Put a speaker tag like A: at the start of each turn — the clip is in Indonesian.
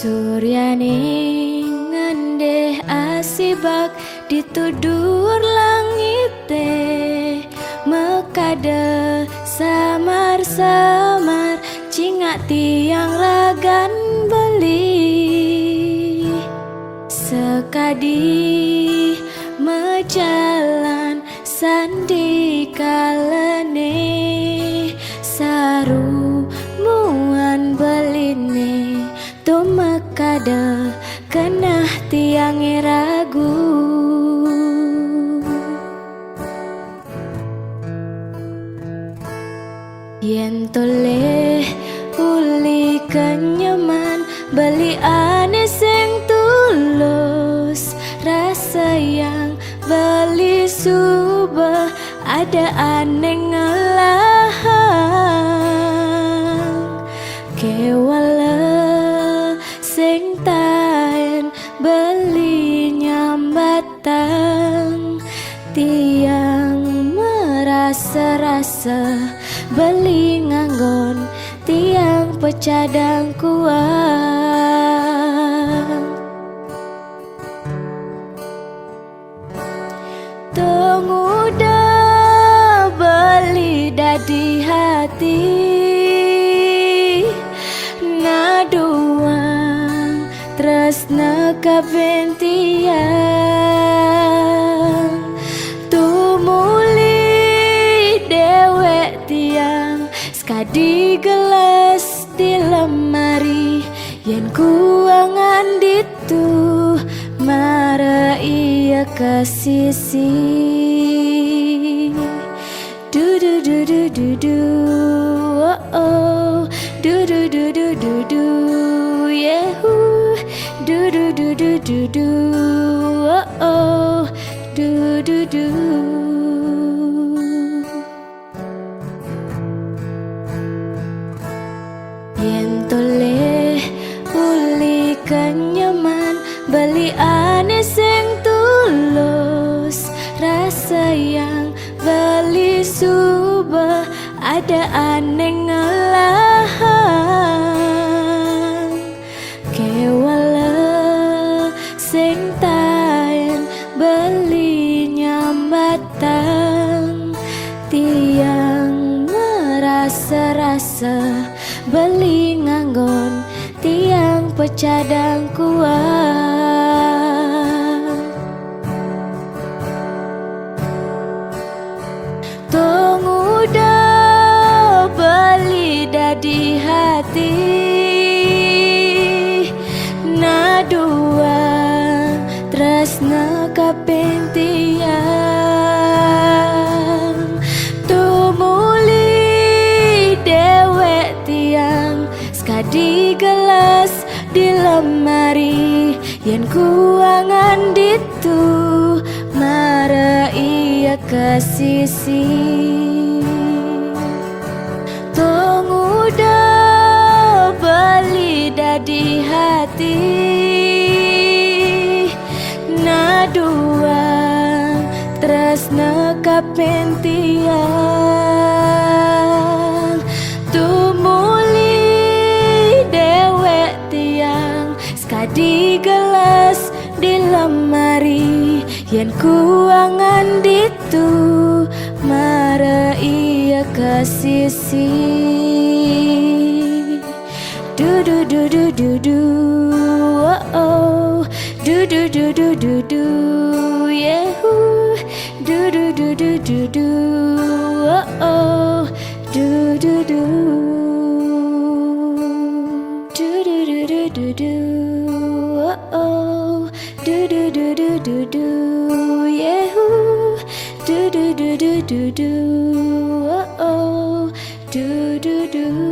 A: Suryane ngendeh asibak ditudur langite, mekade samar-samar cingak tiang ragan beli. Sekadi mejalan sandi kalene, saru muan beline to mekade kenah tiang ragu. Yen toleh uli kenyaman beli ane sing tulus, rasa yang beli subah ada ane ngelahang. Kewala sing taen beli nyambatang, tiang merasa-rasa beli nganggon tiang pecadang kuang. Tenguda beli dadi hati, ngaduang tresna kabentiang. Tumuli dewek tiang skadi gelas di lemari, yen kuangan ditu mara iya ke sisi. Du du du du du du, oh oh, du du du du du du, yehu, du du du du du du, oh oh, du du du. Yen toleh uli kenyaman beli ane sing tulus, rasa yang beli subah ada ane ngelahang. Kewala sing taen beli nyambatang, tiang merasa-rasa beli nganggon tiang pecadang kuang. Tenguda beli dadi hati, nadua tresna kapentiang. Tumuli dewek tiang skadi gelas di lemari, yen kuangan ditu mara iya ke sisi. Tenguda beli dadi hati, naduang tresna kapentiang. Tumuli dewek tiang skadi gelas di lemari, yen kuangan ditu mara iya ke sisi. Du du du du du du, oh oh, du du du du du du, yehu, du du du du du du, oh oh, du du du, du du du du du du, oh oh, du du du du du du, yehu, du du du du du du, oh oh, du du du.